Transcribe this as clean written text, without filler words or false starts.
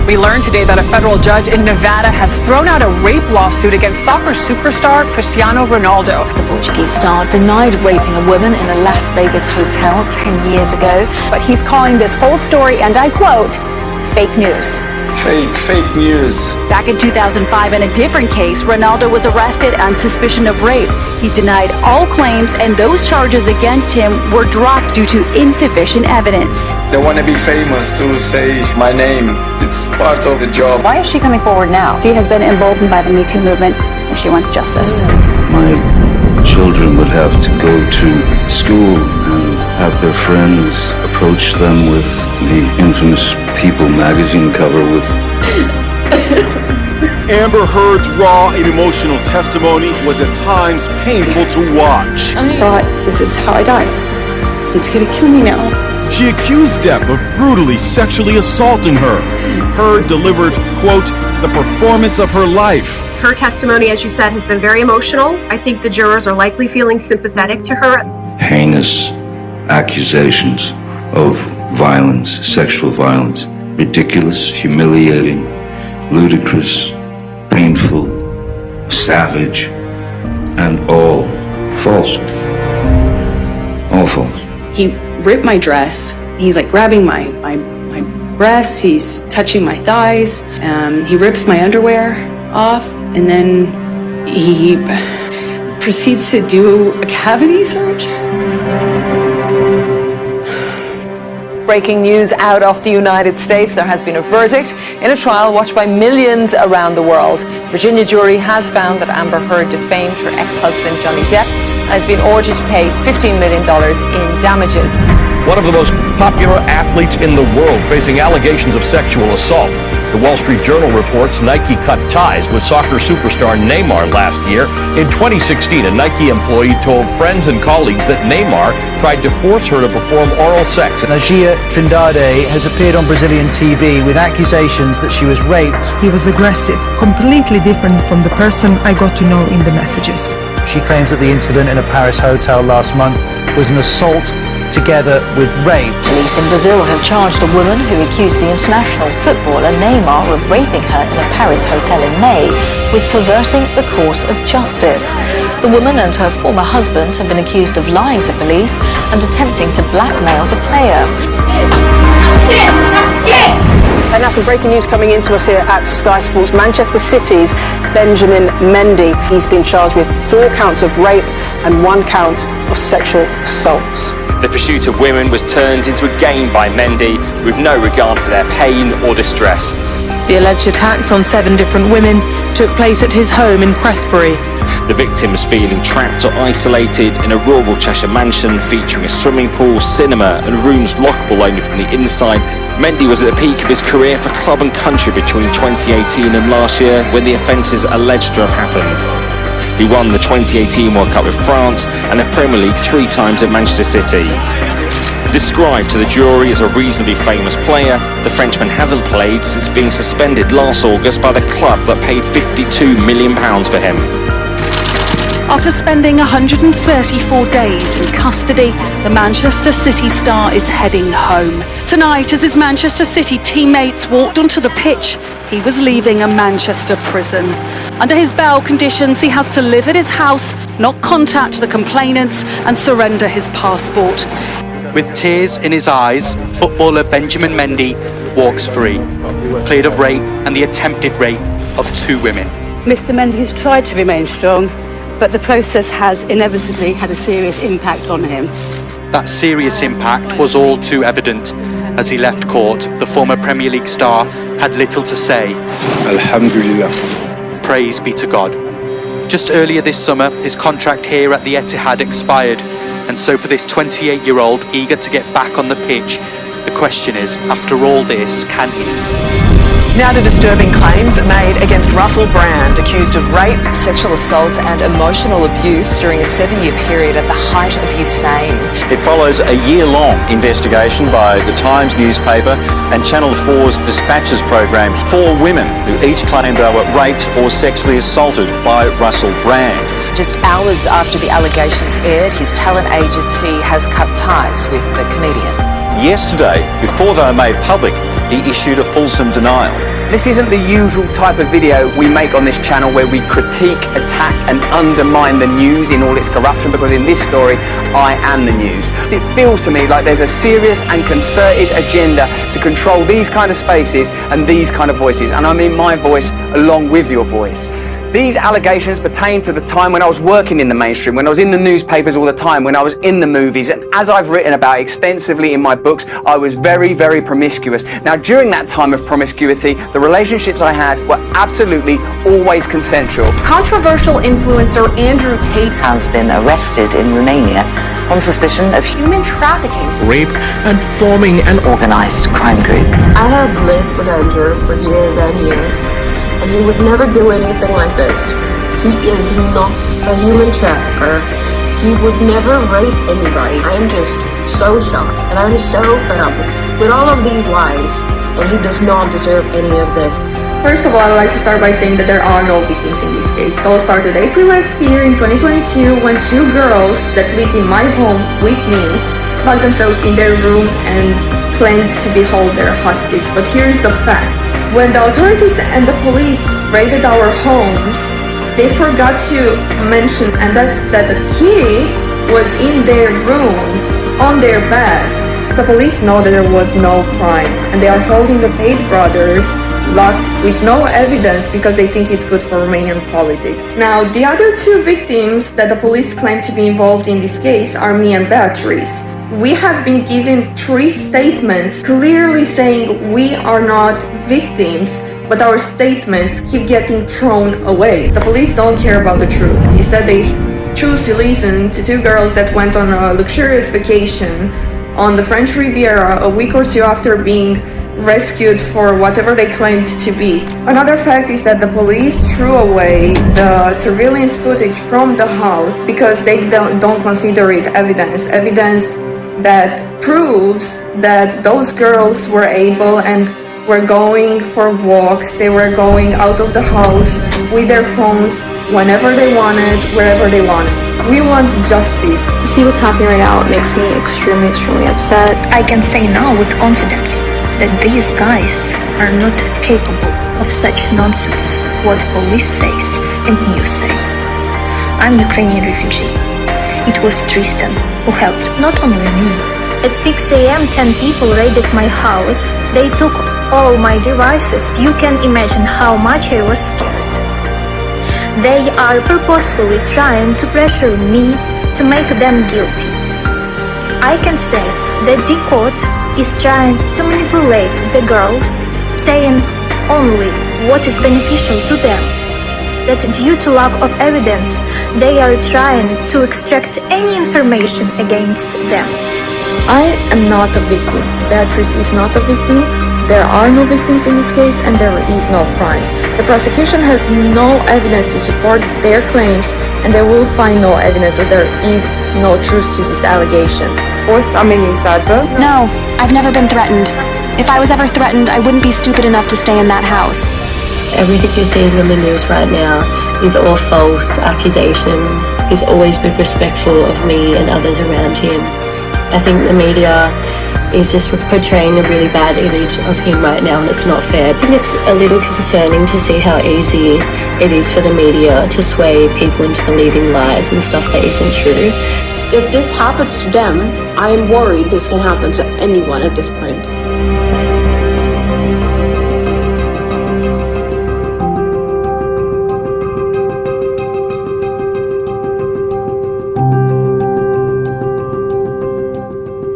We learned today that a federal judge in Nevada has thrown out a rape lawsuit against soccer superstar Cristiano Ronaldo. The Portuguese star denied raping a woman in a Las Vegas hotel 10 years ago. But he's calling this whole story, and I quote, fake news. Fake news. Back in 2005, in a different case, Ronaldo was arrested on suspicion of rape. He denied all claims, and those charges against him were dropped due to insufficient evidence. They want to be famous to say my name. It's part of the job. Why is she coming forward now? She has been emboldened by the Me Too movement, and she wants justice. My children would have to go to school and have their friends approach them with the infamous People magazine cover with Amber Heard's raw and emotional testimony was at times painful to watch. I thought, this is how I die. He's gonna kill me now. She accused Depp of brutally sexually assaulting her. Heard delivered, quote, the performance of her life. Her testimony, as you said, has been very emotional. I think the jurors are likely feeling sympathetic to her. heinous accusations of violence, sexual violence, ridiculous, humiliating, ludicrous, painful, savage, and all false. All false. He ripped my dress. He's like grabbing my breasts. He's touching my thighs. He rips my underwear off, and then he proceeds to do a cavity search. Breaking news out of the United States. There has been a verdict in a trial watched by millions around the world. Virginia jury has found that Amber Heard defamed her ex-husband Johnny Depp and has been ordered to pay $15 million in damages. One of the most popular athletes in the world facing allegations of sexual assault. The Wall Street Journal reports Nike cut ties with soccer superstar Neymar last year. In 2016, a Nike employee told friends and colleagues that Neymar tried to force her to perform oral sex. Nagia Trindade has appeared on Brazilian TV with accusations that she was raped. He was aggressive, completely different from the person I got to know in the messages. She claims that the incident in a Paris hotel last month was an assault together with rape. Police in Brazil have charged a woman who accused the international footballer Neymar of raping her in a Paris hotel in May with perverting the course of justice. The woman and her former husband have been accused of lying to police and attempting to blackmail the player. And now some breaking news coming into us here at Sky Sports. Manchester City's Benjamin Mendy. He's been charged with 4 counts of rape and 1 count of sexual assault. The pursuit of women was turned into a game by Mendy with no regard for their pain or distress. The alleged attacks on 7 different women took place at his home in Prestbury. The victims feeling trapped or isolated in a rural Cheshire mansion featuring a swimming pool, cinema and rooms lockable only from the inside. Mendy was at the peak of his career for club and country between 2018 and last year when the offences alleged to have happened. He won the 2018 World Cup with France and the Premier League 3 times at Manchester City. Described to the jury as a reasonably famous player, the Frenchman hasn't played since being suspended last August by the club that paid £52 million for him. After spending 134 days in custody, the Manchester City star is heading home. Tonight, as his Manchester City teammates walked onto the pitch, he was leaving a Manchester prison. Under his bail conditions, he has to live at his house, not contact the complainants, and surrender his passport. With tears in his eyes, footballer Benjamin Mendy walks free, cleared of rape and the attempted rape of 2 women. Mr. Mendy has tried to remain strong, but the process has inevitably had a serious impact on him. That serious impact was all too evident. As he left court, the former Premier League star had little to say. Alhamdulillah. Praise be to God. Just earlier this summer, his contract here at the Etihad expired, and so for this 28-year-old eager to get back on the pitch, the question is, after all this, can he? Now to disturbing claims made against Russell Brand, accused of rape, Sexual assault and emotional abuse during a 7-year period at the height of his fame. It follows a year-long investigation by the Times newspaper and Channel 4's Dispatches program. 4 women who each claimed they were raped or sexually assaulted by Russell Brand. Just hours after the allegations aired, his talent agency has cut ties with the comedian. Yesterday, before they were made public, he issued a fulsome denial. This isn't the usual type of video we make on this channel where we critique, attack and undermine the news in all its corruption, because in this story, I am the news. It feels to me like there's a serious and concerted agenda to control these kind of spaces and these kind of voices, and I mean my voice along with your voice. These allegations pertain to the time when I was working in the mainstream, when I was in the newspapers all the time, when I was in the movies, and as I've written about extensively in my books, I was very, very promiscuous. Now, during that time of promiscuity, the relationships I had were absolutely always consensual. Controversial influencer Andrew Tate has been arrested in Romania on suspicion of human trafficking, rape, and forming an organized crime group. I had lived with Andrew for years and years, and he would never do anything like this. He is not a human trafficker. He would never rape anybody. I am just so shocked, and I'm so fed up with all of these lies, and he does not deserve any of this. First of all, I would like to start by saying that there are no victims in this case. It all started April last year in 2022 when two girls that lived in my home with me locked themselves in their room and claimed to be held their hostage. But here's the fact. When the authorities and the police raided our homes, they forgot to mention, and that's that the kitty was in their room, on their bed. The police know that there was no crime, and they are holding the Tate brothers locked with no evidence because they think it's good for Romanian politics. Now, the other two victims that the police claim to be involved in this case are me and Beatrice. We have been given 3 statements clearly saying we are not victims, but our statements keep getting thrown away. The police don't care about the truth. Instead, they choose to listen to 2 girls that went on a luxurious vacation on the French Riviera a week or 2 after being rescued for whatever they claimed to be. Another fact is that the police threw away the surveillance footage from the house because they don't consider it evidence that proves that those girls were able and were going for walks. They were going out of the house with their phones whenever they wanted, wherever they wanted. We want justice. To see what's happening right now, it makes me extremely upset. I can say now with confidence that these guys are not capable of such nonsense, what police says and news say. I'm Ukrainian refugee. It was Tristan who helped not only me. At 6 a.m. 10 people raided my house. They took all my devices. You can imagine how much I was scared. They are purposefully trying to pressure me to make them guilty. I can say that the court is trying to manipulate the girls, saying only what is beneficial to them. That due to lack of evidence, they are trying to extract any information against them. I am not a victim. Beatrice is not a victim. There are no victims in this case, and there is no crime. The prosecution has no evidence to support their claims, and they will find no evidence that there is no truth to this allegation. No, I've never been threatened. If I was ever threatened, I wouldn't be stupid enough to stay in that house. Everything you're seeing in the news right now is all false accusations. He's always been respectful of me and others around him. I think the media is just portraying a really bad image of him right now, and it's not fair. I think it's a little concerning to see how easy it is for the media to sway people into believing lies and stuff that isn't true. If this happens to them, I am worried this can happen to anyone at this point.